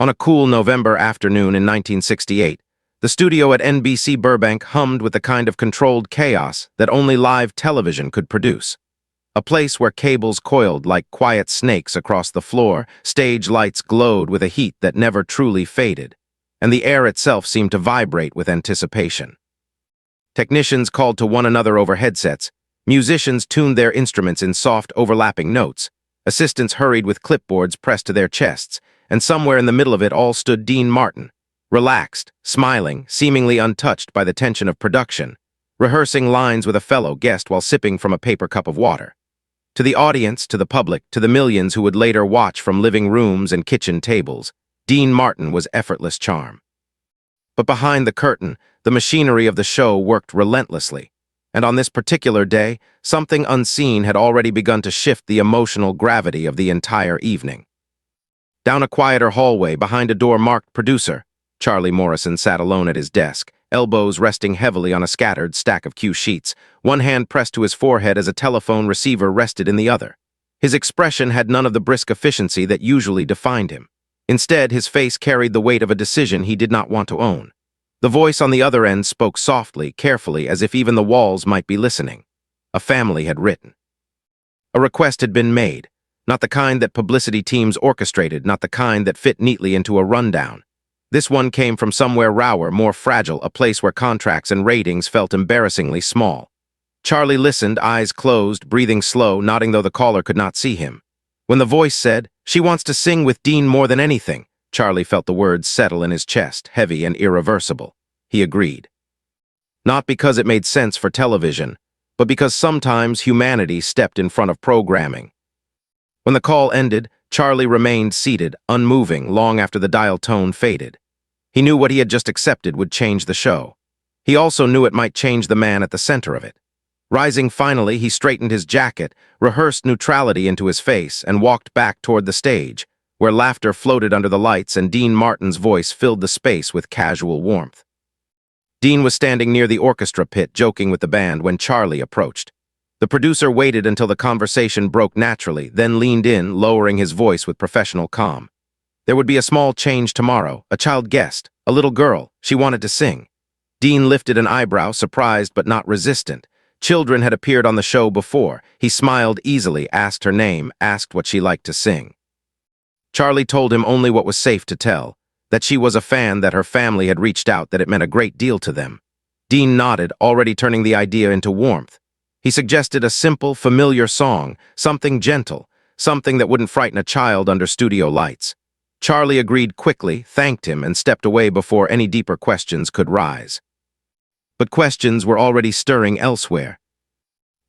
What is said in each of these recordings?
On a cool November afternoon in 1968, the studio at NBC Burbank hummed with the kind of controlled chaos that only live television could produce. A place where cables coiled like quiet snakes across the floor, stage lights glowed with a heat that never truly faded, and the air itself seemed to vibrate with anticipation. Technicians called to one another over headsets, musicians tuned their instruments in soft, overlapping notes, assistants hurried with clipboards pressed to their chests, and somewhere in the middle of it all stood Dean Martin, relaxed, smiling, seemingly untouched by the tension of production, rehearsing lines with a fellow guest while sipping from a paper cup of water. To the audience, to the public, to the millions who would later watch from living rooms and kitchen tables, Dean Martin was effortless charm. But behind the curtain, the machinery of the show worked relentlessly, and on this particular day, something unseen had already begun to shift the emotional gravity of the entire evening. Down a quieter hallway behind a door marked producer, Charlie Morrison sat alone at his desk, elbows resting heavily on a scattered stack of cue sheets, one hand pressed to his forehead as a telephone receiver rested in the other. His expression had none of the brisk efficiency that usually defined him. Instead, his face carried the weight of a decision he did not want to own. The voice on the other end spoke softly, carefully, as if even the walls might be listening. A family had written. A request had been made, not the kind that publicity teams orchestrated, not the kind that fit neatly into a rundown. This one came from somewhere rawer, more fragile, a place where contracts and ratings felt embarrassingly small. Charlie listened, eyes closed, breathing slow, nodding though the caller could not see him. When the voice said, "She wants to sing with Dean more than anything," Charlie felt the words settle in his chest, heavy and irreversible. He agreed. Not because it made sense for television, but because sometimes humanity stepped in front of programming. When the call ended, Charlie remained seated, unmoving, long after the dial tone faded. He knew what he had just accepted would change the show. He also knew it might change the man at the center of it. Rising finally, he straightened his jacket, rehearsed neutrality into his face, and walked back toward the stage, where laughter floated under the lights and Dean Martin's voice filled the space with casual warmth. Dean was standing near the orchestra pit, joking with the band, when Charlie approached. The producer waited until the conversation broke naturally, then leaned in, lowering his voice with professional calm. There would be a small change tomorrow, a child guest, a little girl. She wanted to sing. Dean lifted an eyebrow, surprised but not resistant. Children had appeared on the show before. He smiled easily, asked her name, asked what she liked to sing. Charlie told him only what was safe to tell, that she was a fan, that her family had reached out, that it meant a great deal to them. Dean nodded, already turning the idea into warmth. He suggested a simple, familiar song, something gentle, something that wouldn't frighten a child under studio lights. Charlie agreed quickly, thanked him, and stepped away before any deeper questions could rise. But questions were already stirring elsewhere.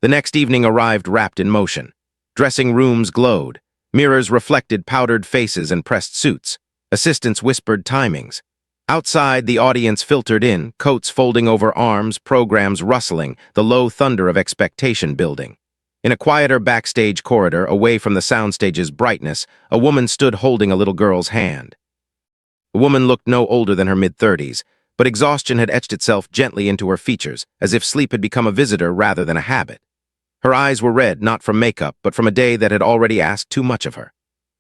The next evening arrived wrapped in motion. Dressing rooms glowed. Mirrors reflected powdered faces and pressed suits. Assistants whispered timings. Outside, the audience filtered in, coats folding over arms, programs rustling, the low thunder of expectation building. In a quieter backstage corridor, away from the soundstage's brightness, a woman stood holding a little girl's hand. The woman looked no older than her mid-30s, but exhaustion had etched itself gently into her features, as if sleep had become a visitor rather than a habit. Her eyes were red, not from makeup, but from a day that had already asked too much of her.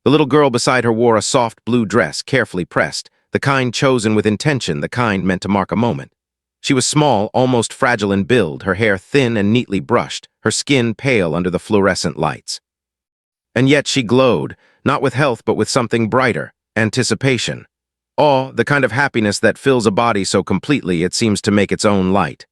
The little girl beside her wore a soft blue dress, carefully pressed, the kind chosen with intention, the kind meant to mark a moment. She was small, almost fragile in build, her hair thin and neatly brushed, her skin pale under the fluorescent lights. And yet she glowed, not with health but with something brighter, anticipation. Awe, the kind of happiness that fills a body so completely it seems to make its own light.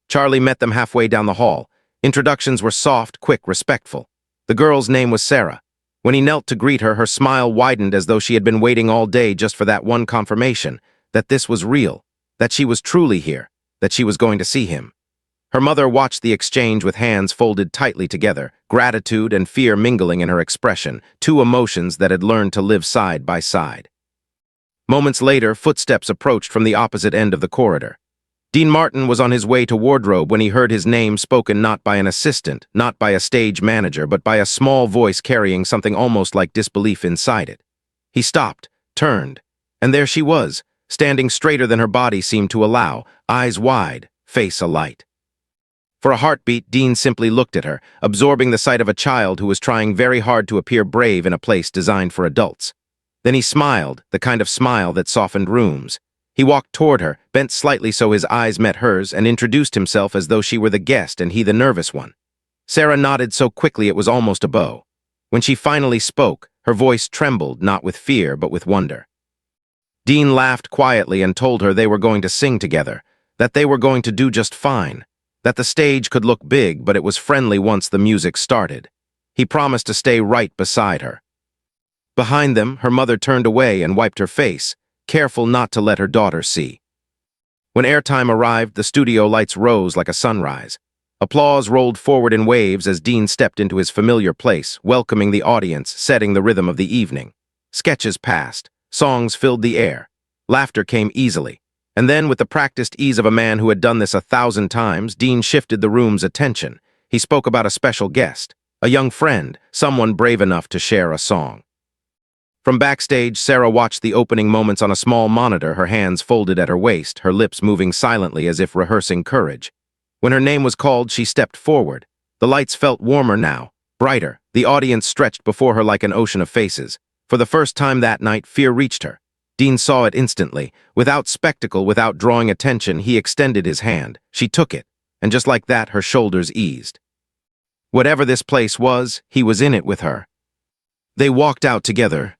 Charlie met them halfway down the hall. Introductions were soft, quick, respectful. The girl's name was Sarah. When he knelt to greet her, her smile widened as though she had been waiting all day just for that one confirmation, that this was real, that she was truly here, that she was going to see him. Her mother watched the exchange with hands folded tightly together, gratitude and fear mingling in her expression, two emotions that had learned to live side by side. Moments later, footsteps approached from the opposite end of the corridor. Dean Martin was on his way to wardrobe when he heard his name spoken not by an assistant, not by a stage manager, but by a small voice carrying something almost like disbelief inside it. He stopped, turned, and there she was, standing straighter than her body seemed to allow, eyes wide, face alight. For a heartbeat, Dean simply looked at her, absorbing the sight of a child who was trying very hard to appear brave in a place designed for adults. Then he smiled, the kind of smile that softened rooms. He walked toward her, bent slightly so his eyes met hers, and introduced himself as though she were the guest and he the nervous one. Sarah nodded so quickly it was almost a bow. When she finally spoke, her voice trembled, not with fear, but with wonder. Dean laughed quietly and told her they were going to sing together, that they were going to do just fine, that the stage could look big, but it was friendly once the music started. He promised to stay right beside her. Behind them, her mother turned away and wiped her face, careful not to let her daughter see. When airtime arrived, the studio lights rose like a sunrise. Applause rolled forward in waves as Dean stepped into his familiar place, welcoming the audience, setting the rhythm of the evening. Sketches passed. Songs filled the air. Laughter came easily. And then, with the practiced ease of a man who had done this 1,000 times, Dean shifted the room's attention. He spoke about a special guest, a young friend, someone brave enough to share a song. From backstage, Sarah watched the opening moments on a small monitor, her hands folded at her waist, her lips moving silently as if rehearsing courage. When her name was called, she stepped forward. The lights felt warmer now, brighter. The audience stretched before her like an ocean of faces. For the first time that night, fear reached her. Dean saw it instantly. Without spectacle, without drawing attention, he extended his hand. She took it, and just like that, her shoulders eased. Whatever this place was, he was in it with her. They walked out together.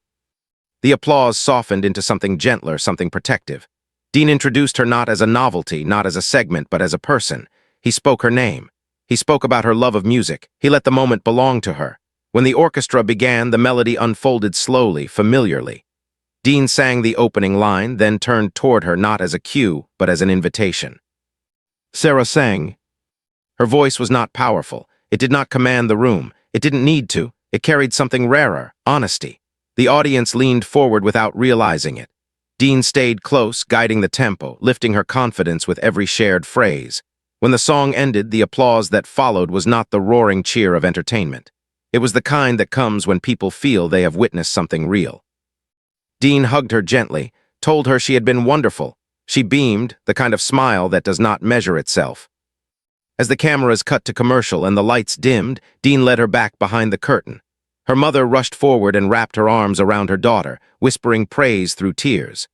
The applause softened into something gentler, something protective. Dean introduced her not as a novelty, not as a segment, but as a person. He spoke her name. He spoke about her love of music. He let the moment belong to her. When the orchestra began, the melody unfolded slowly, familiarly. Dean sang the opening line, then turned toward her not as a cue, but as an invitation. Sarah sang. Her voice was not powerful. It did not command the room. It didn't need to. It carried something rarer, honesty. The audience leaned forward without realizing it. Dean stayed close, guiding the tempo, lifting her confidence with every shared phrase. When the song ended, the applause that followed was not the roaring cheer of entertainment. It was the kind that comes when people feel they have witnessed something real. Dean hugged her gently, told her she had been wonderful. She beamed, the kind of smile that does not measure itself. As the cameras cut to commercial and the lights dimmed, Dean led her back behind the curtain. Her mother rushed forward and wrapped her arms around her daughter, whispering praise through tears.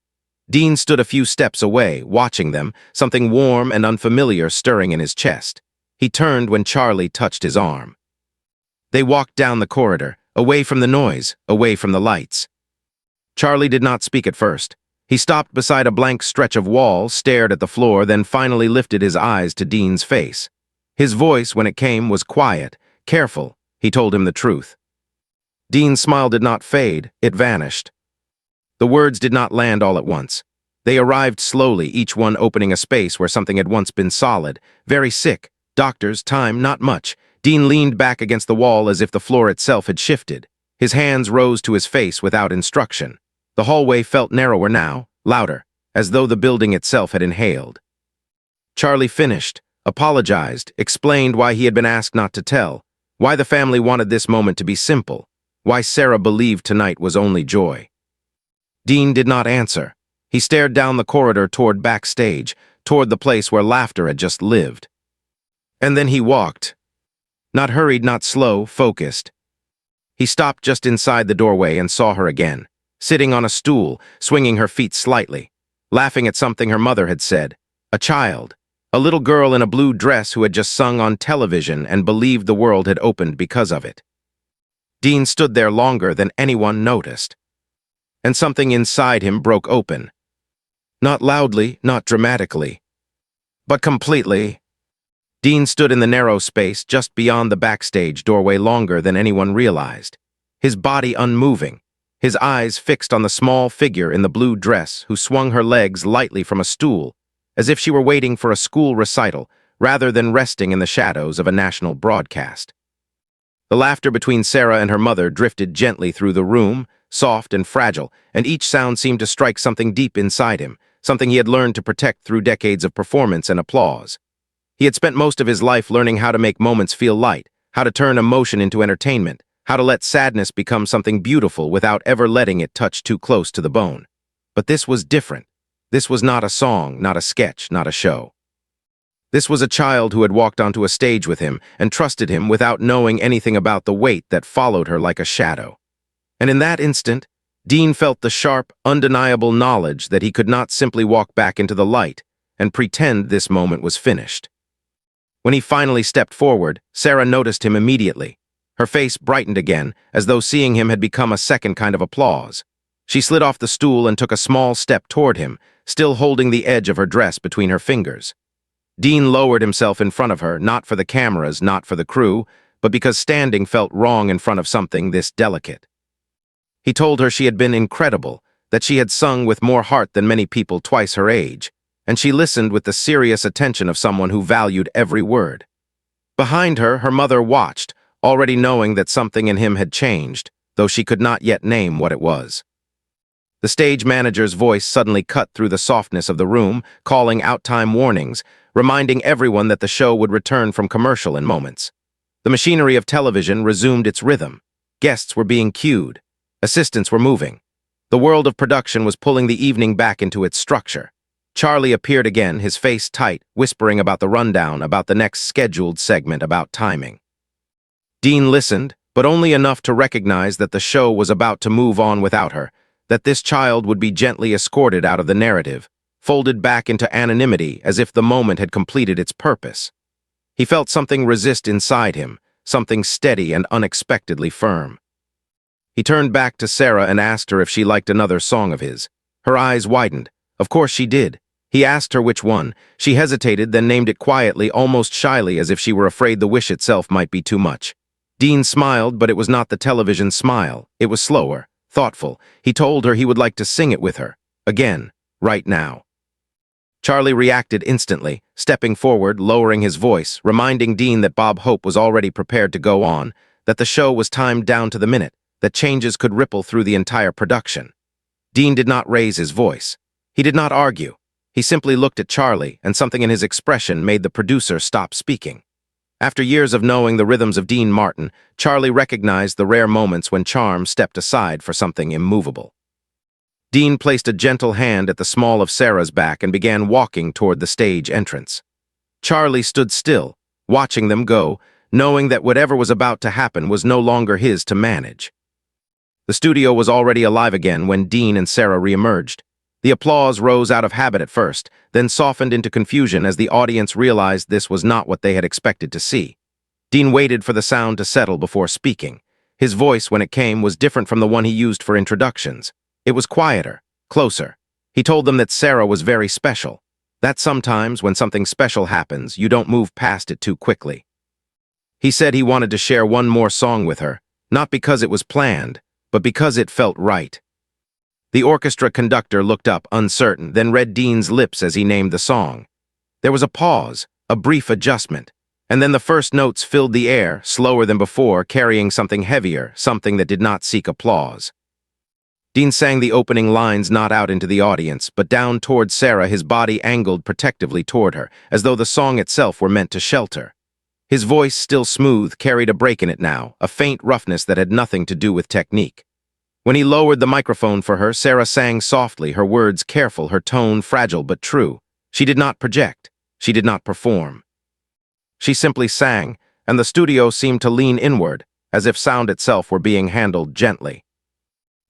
Dean stood a few steps away, watching them, something warm and unfamiliar stirring in his chest. He turned when Charlie touched his arm. They walked down the corridor, away from the noise, away from the lights. Charlie did not speak at first. He stopped beside a blank stretch of wall, stared at the floor, then finally lifted his eyes to Dean's face. His voice, when it came, was quiet, careful. He told him the truth. Dean's smile did not fade, it vanished. The words did not land all at once. They arrived slowly, each one opening a space where something had once been solid, very sick. Doctors, time, not much. Dean leaned back against the wall as if the floor itself had shifted. His hands rose to his face without instruction. The hallway felt narrower now, louder, as though the building itself had inhaled. Charlie finished, apologized, explained why he had been asked not to tell, why the family wanted this moment to be simple, why Sarah believed tonight was only joy. Dean did not answer. He stared down the corridor toward backstage, toward the place where laughter had just lived. And then he walked. Not hurried, not slow, focused. He stopped just inside the doorway and saw her again, sitting on a stool, swinging her feet slightly, laughing at something her mother had said. A child, a little girl in a blue dress who had just sung on television and believed the world had opened because of it. Dean stood there longer than anyone noticed. And something inside him broke open. Not loudly, not dramatically, but completely. Dean stood in the narrow space just beyond the backstage doorway longer than anyone realized, his body unmoving, his eyes fixed on the small figure in the blue dress who swung her legs lightly from a stool, as if she were waiting for a school recital rather than resting in the shadows of a national broadcast. The laughter between Sarah and her mother drifted gently through the room, soft and fragile, and each sound seemed to strike something deep inside him, something he had learned to protect through decades of performance and applause. He had spent most of his life learning how to make moments feel light, how to turn emotion into entertainment, how to let sadness become something beautiful without ever letting it touch too close to the bone. But this was different. This was not a song, not a sketch, not a show. This was a child who had walked onto a stage with him and trusted him without knowing anything about the weight that followed her like a shadow. And in that instant, Dean felt the sharp, undeniable knowledge that he could not simply walk back into the light and pretend this moment was finished. When he finally stepped forward, Sarah noticed him immediately. Her face brightened again, as though seeing him had become a second kind of applause. She slid off the stool and took a small step toward him, still holding the edge of her dress between her fingers. Dean lowered himself in front of her, not for the cameras, not for the crew, but because standing felt wrong in front of something this delicate. He told her she had been incredible, that she had sung with more heart than many people twice her age, and she listened with the serious attention of someone who valued every word. Behind her, her mother watched, already knowing that something in him had changed, though she could not yet name what it was. The stage manager's voice suddenly cut through the softness of the room, calling out time warnings, reminding everyone that the show would return from commercial in moments. The machinery of television resumed its rhythm. Guests were being cued. Assistants were moving. The world of production was pulling the evening back into its structure. Charlie appeared again, his face tight, whispering about the rundown, about the next scheduled segment, about timing. Dean listened, but only enough to recognize that the show was about to move on without her, that this child would be gently escorted out of the narrative, folded back into anonymity as if the moment had completed its purpose. He felt something resist inside him, something steady and unexpectedly firm. He turned back to Sarah and asked her if she liked another song of his. Her eyes widened. Of course she did. He asked her which one. She hesitated, then named it quietly, almost shyly, as if she were afraid the wish itself might be too much. Dean smiled, but it was not the television smile. It was slower, thoughtful. He told her he would like to sing it with her. Again, right now. Charlie reacted instantly, stepping forward, lowering his voice, reminding Dean that Bob Hope was already prepared to go on, that the show was timed down to the minute, that changes could ripple through the entire production. Dean did not raise his voice. He did not argue. He simply looked at Charlie, and something in his expression made the producer stop speaking. After years of knowing the rhythms of Dean Martin, Charlie recognized the rare moments when charm stepped aside for something immovable. Dean placed a gentle hand at the small of Sarah's back and began walking toward the stage entrance. Charlie stood still, watching them go, knowing that whatever was about to happen was no longer his to manage. The studio was already alive again when Dean and Sarah reemerged. The applause rose out of habit at first, then softened into confusion as the audience realized this was not what they had expected to see. Dean waited for the sound to settle before speaking. His voice, when it came, was different from the one he used for introductions. It was quieter, closer. He told them that Sarah was very special. That sometimes, when something special happens, you don't move past it too quickly. He said he wanted to share one more song with her, not because it was planned, but because it felt right. The orchestra conductor looked up, uncertain, then read Dean's lips as he named the song. There was a pause, a brief adjustment, and then the first notes filled the air, slower than before, carrying something heavier, something that did not seek applause. Dean sang the opening lines not out into the audience, but down toward Sarah, his body angled protectively toward her, as though the song itself were meant to shelter. His voice, still smooth, carried a break in it now, a faint roughness that had nothing to do with technique. When he lowered the microphone for her, Sarah sang softly, her words careful, her tone fragile but true. She did not project. She did not perform. She simply sang, and the studio seemed to lean inward, as if sound itself were being handled gently.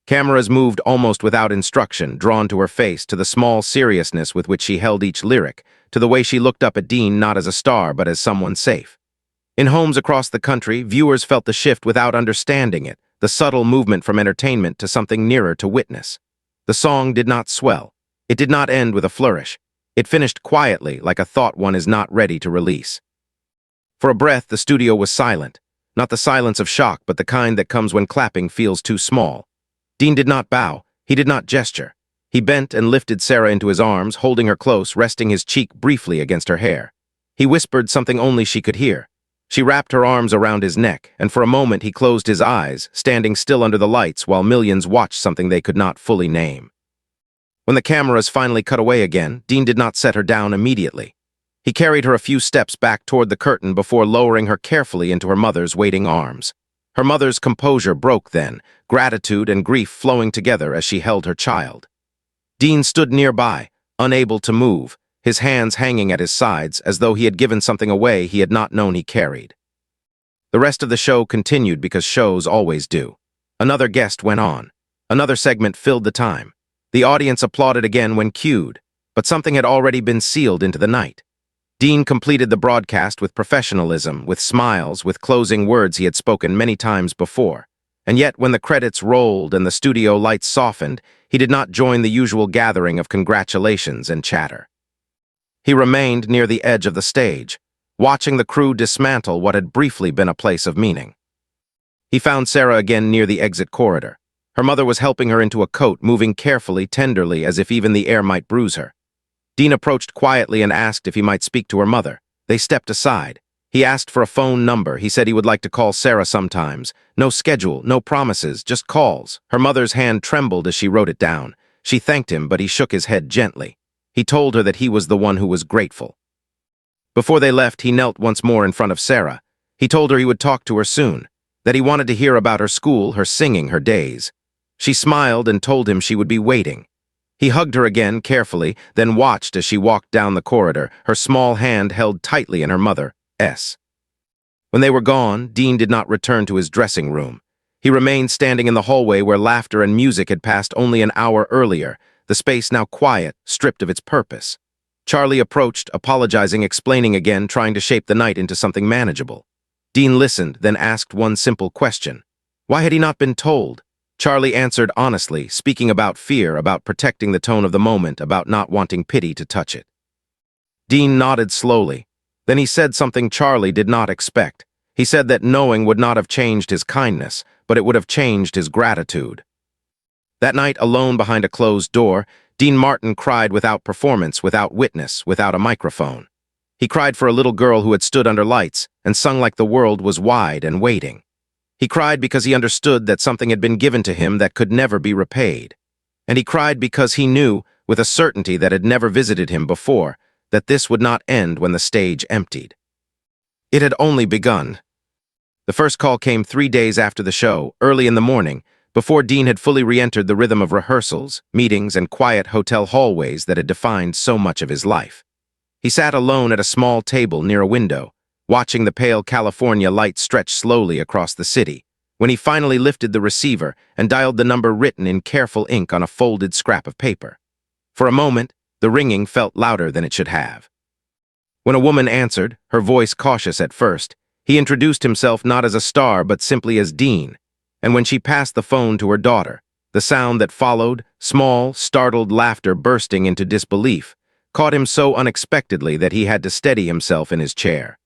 Cameras moved almost without instruction, drawn to her face, to the small seriousness with which she held each lyric, to the way she looked up at Dean not as a star but as someone safe. In homes across the country, viewers felt the shift without understanding it, the subtle movement from entertainment to something nearer to witness. The song did not swell. It did not end with a flourish. It finished quietly, like a thought one is not ready to release. For a breath, the studio was silent. Not the silence of shock, but the kind that comes when clapping feels too small. Dean did not bow. He did not gesture. He bent and lifted Sarah into his arms, holding her close, resting his cheek briefly against her hair. He whispered something only she could hear. She wrapped her arms around his neck, and for a moment he closed his eyes, standing still under the lights while millions watched something they could not fully name. When the cameras finally cut away again, Dean did not set her down immediately. He carried her a few steps back toward the curtain before lowering her carefully into her mother's waiting arms. Her mother's composure broke then, gratitude and grief flowing together as she held her child. Dean stood nearby, unable to move, his hands hanging at his sides as though he had given something away he had not known he carried. The rest of the show continued because shows always do. Another guest went on. Another segment filled the time. The audience applauded again when cued, but something had already been sealed into the night. Dean completed the broadcast with professionalism, with smiles, with closing words he had spoken many times before. And yet, when the credits rolled and the studio lights softened, he did not join the usual gathering of congratulations and chatter. He remained near the edge of the stage, watching the crew dismantle what had briefly been a place of meaning. He found Sarah again near the exit corridor. Her mother was helping her into a coat, moving carefully, tenderly, as if even the air might bruise her. Dean approached quietly and asked if he might speak to her mother. They stepped aside. He asked for a phone number. He said he would like to call Sarah sometimes. No schedule, no promises, just calls. Her mother's hand trembled as she wrote it down. She thanked him, but he shook his head gently. He told her that he was the one who was grateful. Before they left, he knelt once more in front of Sarah. He told her he would talk to her soon, that he wanted to hear about her school, her singing, her days. She smiled and told him she would be waiting. He hugged her again, carefully, then watched as she walked down the corridor, her small hand held tightly in her mother's. When they were gone, Dean did not return to his dressing room. He remained standing in the hallway where laughter and music had passed only an hour earlier, the space now quiet, stripped of its purpose. Charlie approached, apologizing, explaining again, trying to shape the night into something manageable. Dean listened, then asked one simple question. Why had he not been told? Charlie answered honestly, speaking about fear, about protecting the tone of the moment, about not wanting pity to touch it. Dean nodded slowly. Then he said something Charlie did not expect. He said that knowing would not have changed his kindness, but it would have changed his gratitude. That night, alone behind a closed door, Dean Martin cried without performance, without witness, without a microphone. He cried for a little girl who had stood under lights and sung like the world was wide and waiting. He cried because he understood that something had been given to him that could never be repaid. And he cried because he knew, with a certainty that had never visited him before, that this would not end when the stage emptied. It had only begun. The first call came 3 days after the show, early in the morning, before Dean had fully re-entered the rhythm of rehearsals, meetings, and quiet hotel hallways that had defined so much of his life. He sat alone at a small table near a window, watching the pale California light stretch slowly across the city, when he finally lifted the receiver and dialed the number written in careful ink on a folded scrap of paper. For a moment, the ringing felt louder than it should have. When a woman answered, her voice cautious at first, he introduced himself not as a star but simply as Dean, and when she passed the phone to her daughter, the sound that followed, small, startled laughter bursting into disbelief, caught him so unexpectedly that he had to steady himself in his chair.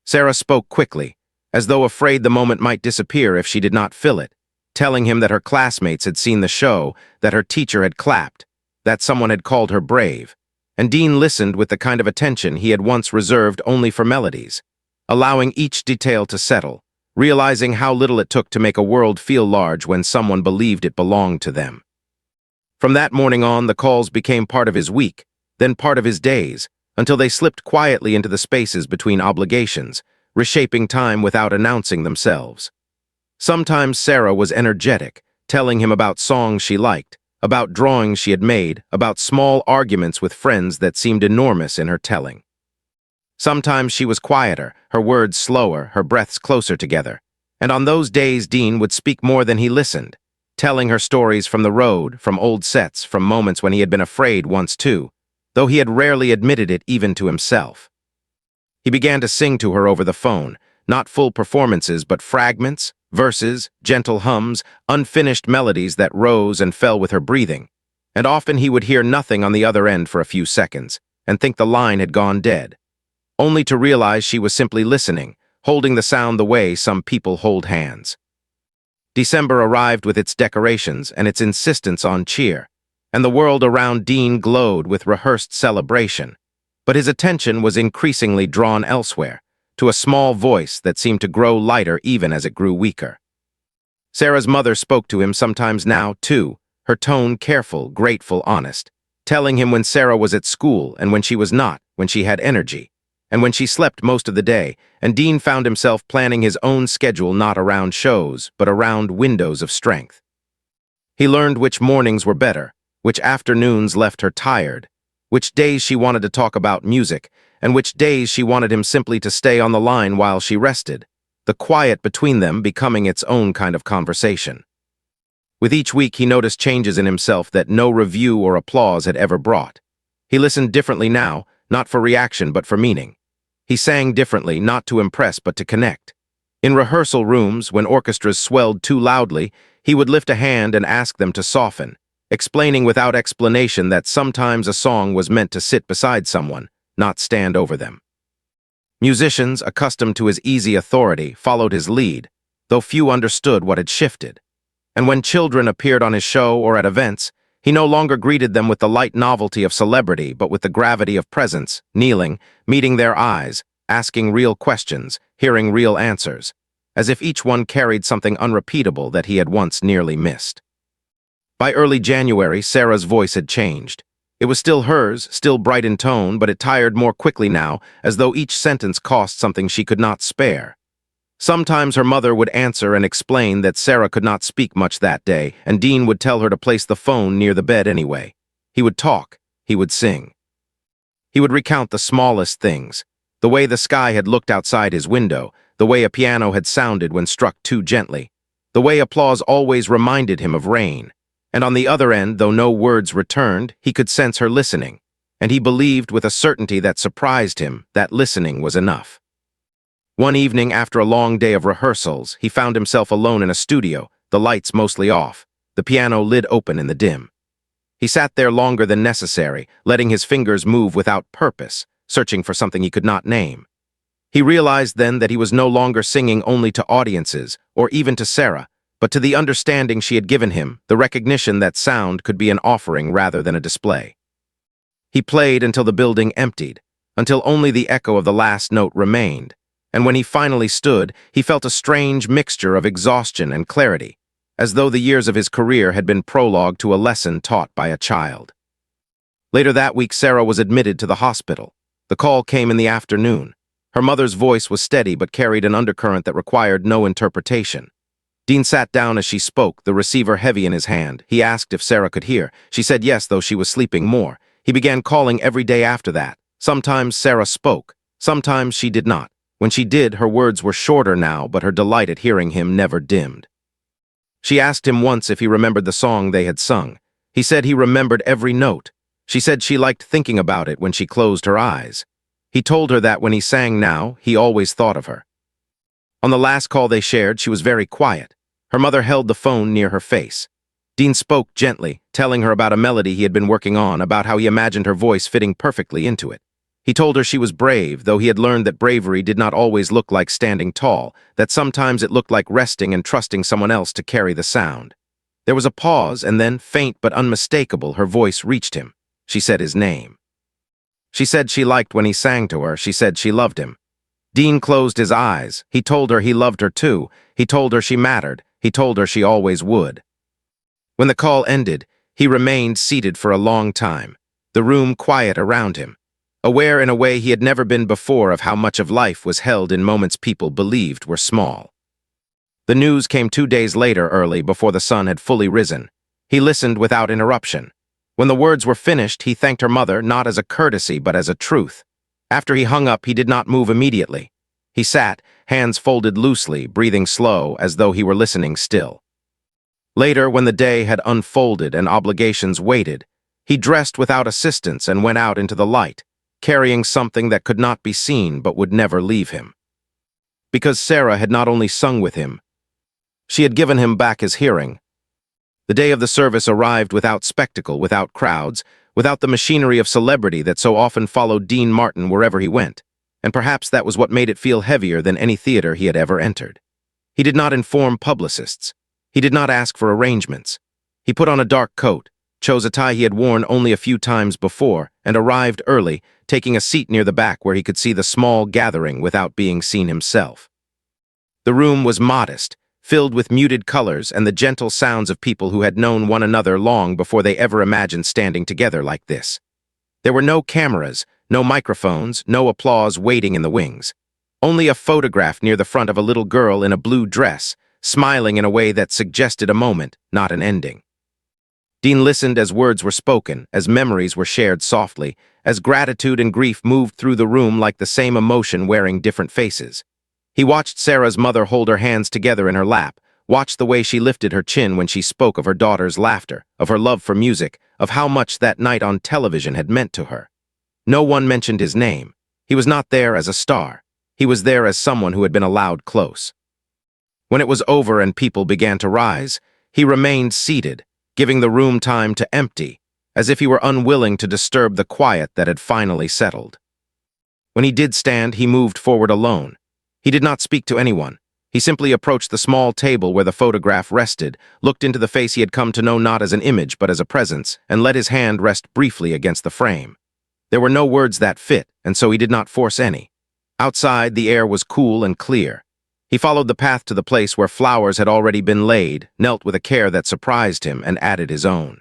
Sarah spoke quickly, as though afraid the moment might disappear if she did not fill it, telling him that her classmates had seen the show, that her teacher had clapped, that someone had called her brave, and Dean listened with the kind of attention he had once reserved only for melodies, allowing each detail to settle, realizing how little it took to make a world feel large when someone believed it belonged to them. From that morning on, the calls became part of his week, then part of his days, until they slipped quietly into the spaces between obligations, reshaping time without announcing themselves. Sometimes Sarah was energetic, telling him about songs she liked, about drawings she had made, about small arguments with friends that seemed enormous in her telling. Sometimes she was quieter, her words slower, her breaths closer together, and on those days Dean would speak more than he listened, telling her stories from the road, from old sets, from moments when he had been afraid once too, though he had rarely admitted it even to himself. He began to sing to her over the phone, not full performances but fragments, verses, gentle hums, unfinished melodies that rose and fell with her breathing, and often he would hear nothing on the other end for a few seconds, and think the line had gone dead, only to realize she was simply listening, holding the sound the way some people hold hands. December arrived with its decorations and its insistence on cheer, and the world around Dean glowed with rehearsed celebration, but his attention was increasingly drawn elsewhere, to a small voice that seemed to grow lighter even as it grew weaker. Sarah's mother spoke to him sometimes now, too, her tone careful, grateful, honest, telling him when Sarah was at school and when she was not, when she had energy, and when she slept most of the day, and Dean found himself planning his own schedule not around shows, but around windows of strength. He learned which mornings were better, which afternoons left her tired, which days she wanted to talk about music, and which days she wanted him simply to stay on the line while she rested, the quiet between them becoming its own kind of conversation. With each week, he noticed changes in himself that no review or applause had ever brought. He listened differently now, not for reaction but for meaning. He sang differently, not to impress but to connect. In rehearsal rooms, when orchestras swelled too loudly, he would lift a hand and ask them to soften, explaining without explanation that sometimes a song was meant to sit beside someone, not stand over them. Musicians, accustomed to his easy authority, followed his lead, though few understood what had shifted. And when children appeared on his show or at events, he no longer greeted them with the light novelty of celebrity but with the gravity of presence, kneeling, meeting their eyes, asking real questions, hearing real answers, as if each one carried something unrepeatable that he had once nearly missed. By early January, Sarah's voice had changed. It was still hers, still bright in tone, but it tired more quickly now, as though each sentence cost something she could not spare. Sometimes her mother would answer and explain that Sarah could not speak much that day, and Dean would tell her to place the phone near the bed anyway. He would talk, he would sing. He would recount the smallest things, the way the sky had looked outside his window, the way a piano had sounded when struck too gently, the way applause always reminded him of rain. And on the other end, though no words returned, he could sense her listening, and he believed with a certainty that surprised him that listening was enough. One evening, after a long day of rehearsals, he found himself alone in a studio, the lights mostly off, the piano lid open in the dim. He sat there longer than necessary, letting his fingers move without purpose, searching for something he could not name. He realized then that he was no longer singing only to audiences, or even to Sarah, but to the understanding she had given him, the recognition that sound could be an offering rather than a display. He played until the building emptied, until only the echo of the last note remained, and when he finally stood, he felt a strange mixture of exhaustion and clarity, as though the years of his career had been prologue to a lesson taught by a child. Later that week, Sarah was admitted to the hospital. The call came in the afternoon. Her mother's voice was steady but carried an undercurrent that required no interpretation. Dean sat down as she spoke, the receiver heavy in his hand. He asked if Sarah could hear. She said yes, though she was sleeping more. He began calling every day after that. Sometimes Sarah spoke. Sometimes she did not. When she did, her words were shorter now, but her delight at hearing him never dimmed. She asked him once if he remembered the song they had sung. He said he remembered every note. She said she liked thinking about it when she closed her eyes. He told her that when he sang now, he always thought of her. On the last call they shared, she was very quiet. Her mother held the phone near her face. Dean spoke gently, telling her about a melody he had been working on, about how he imagined her voice fitting perfectly into it. He told her she was brave, though he had learned that bravery did not always look like standing tall, that sometimes it looked like resting and trusting someone else to carry the sound. There was a pause, and then, faint but unmistakable, her voice reached him. She said his name. She said she liked when he sang to her. She said she loved him. Dean closed his eyes. He told her he loved her too. He told her she mattered. He told her she always would. When the call ended, he remained seated for a long time, the room quiet around him, aware in a way he had never been before of how much of life was held in moments people believed were small. The news came 2 days later, early, before the sun had fully risen. He listened without interruption. When the words were finished, he thanked her mother not as a courtesy but as a truth. After he hung up, he did not move immediately. He sat, hands folded loosely, breathing slow, as though he were listening still. Later, when the day had unfolded and obligations waited, he dressed without assistance and went out into the light, carrying something that could not be seen but would never leave him. Because Sarah had not only sung with him, she had given him back his hearing. The day of the service arrived without spectacle, without crowds, without the machinery of celebrity that so often followed Dean Martin wherever he went, and perhaps that was what made it feel heavier than any theater he had ever entered. He did not inform publicists. He did not ask for arrangements. He put on a dark coat, chose a tie he had worn only a few times before, and arrived early, taking a seat near the back where he could see the small gathering without being seen himself. The room was modest, filled with muted colors and the gentle sounds of people who had known one another long before they ever imagined standing together like this. There were no cameras, no microphones, no applause waiting in the wings. Only a photograph near the front of a little girl in a blue dress, smiling in a way that suggested a moment, not an ending. Dean listened as words were spoken, as memories were shared softly, as gratitude and grief moved through the room like the same emotion wearing different faces. He watched Sarah's mother hold her hands together in her lap, watched the way she lifted her chin when she spoke of her daughter's laughter, of her love for music, of how much that night on television had meant to her. No one mentioned his name. He was not there as a star. He was there as someone who had been allowed close. When it was over and people began to rise, he remained seated, giving the room time to empty, as if he were unwilling to disturb the quiet that had finally settled. When he did stand, he moved forward alone. He did not speak to anyone. He simply approached the small table where the photograph rested, looked into the face he had come to know not as an image but as a presence, and let his hand rest briefly against the frame. There were no words that fit, and so he did not force any. Outside, the air was cool and clear. He followed the path to the place where flowers had already been laid, knelt with a care that surprised him, and added his own.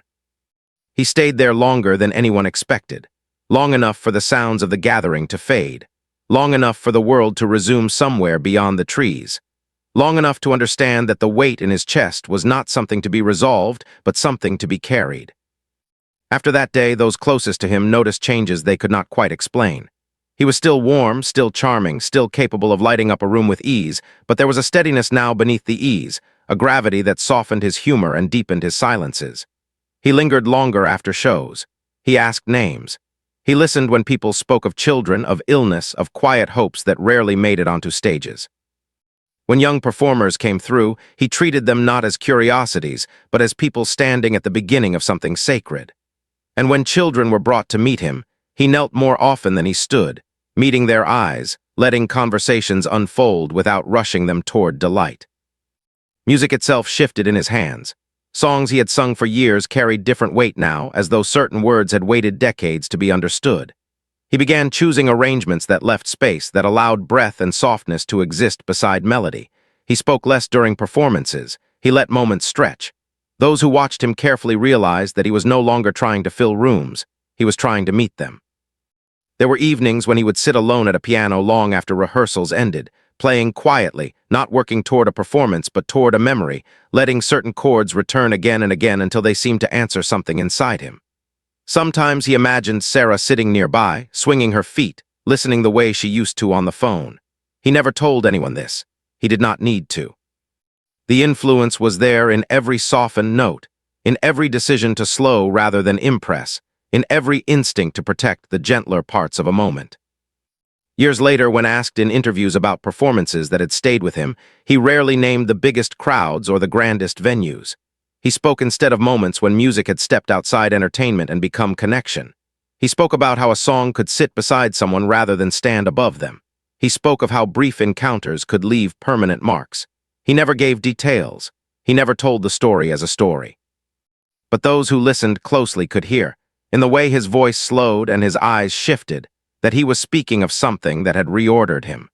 He stayed there longer than anyone expected, long enough for the sounds of the gathering to fade, long enough for the world to resume somewhere beyond the trees, long enough to understand that the weight in his chest was not something to be resolved, but something to be carried. After that day, those closest to him noticed changes they could not quite explain. He was still warm, still charming, still capable of lighting up a room with ease, but there was a steadiness now beneath the ease, a gravity that softened his humor and deepened his silences. He lingered longer after shows. He asked names. He listened when people spoke of children, of illness, of quiet hopes that rarely made it onto stages. When young performers came through, he treated them not as curiosities, but as people standing at the beginning of something sacred. And when children were brought to meet him, he knelt more often than he stood, meeting their eyes, letting conversations unfold without rushing them toward delight. Music itself shifted in his hands. Songs he had sung for years carried different weight now, as though certain words had waited decades to be understood. He began choosing arrangements that left space, that allowed breath and softness to exist beside melody. He spoke less during performances. He let moments stretch. Those who watched him carefully realized that he was no longer trying to fill rooms. He was trying to meet them. There were evenings when he would sit alone at a piano long after rehearsals ended, playing quietly, not working toward a performance but toward a memory, letting certain chords return again and again until they seemed to answer something inside him. Sometimes he imagined Sarah sitting nearby, swinging her feet, listening the way she used to on the phone. He never told anyone this. He did not need to. The influence was there in every softened note, in every decision to slow rather than impress, in every instinct to protect the gentler parts of a moment. Years later, when asked in interviews about performances that had stayed with him, he rarely named the biggest crowds or the grandest venues. He spoke instead of moments when music had stepped outside entertainment and become connection. He spoke about how a song could sit beside someone rather than stand above them. He spoke of how brief encounters could leave permanent marks. He never gave details. He never told the story as a story. But those who listened closely could hear, in the way his voice slowed and his eyes shifted, that he was speaking of something that had reordered him.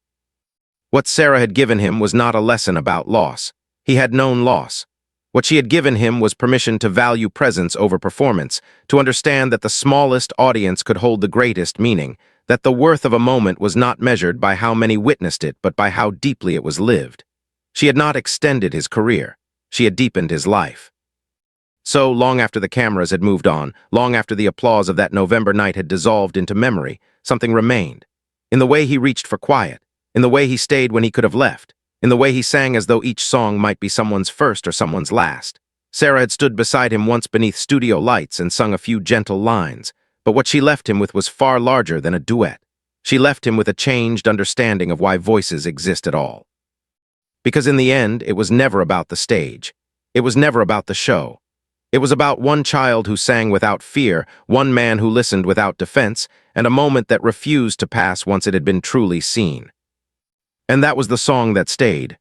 What Sarah had given him was not a lesson about loss. He had known loss. What she had given him was permission to value presence over performance, to understand that the smallest audience could hold the greatest meaning, that the worth of a moment was not measured by how many witnessed it, but by how deeply it was lived. She had not extended his career. She had deepened his life. So, long after the cameras had moved on, long after the applause of that November night had dissolved into memory, something remained. In the way he reached for quiet, in the way he stayed when he could have left, in the way he sang as though each song might be someone's first or someone's last. Sarah had stood beside him once beneath studio lights and sung a few gentle lines, but what she left him with was far larger than a duet. She left him with a changed understanding of why voices exist at all. Because in the end, it was never about the stage. It was never about the show. It was about one child who sang without fear, one man who listened without defense, and a moment that refused to pass once it had been truly seen. And that was the song that stayed,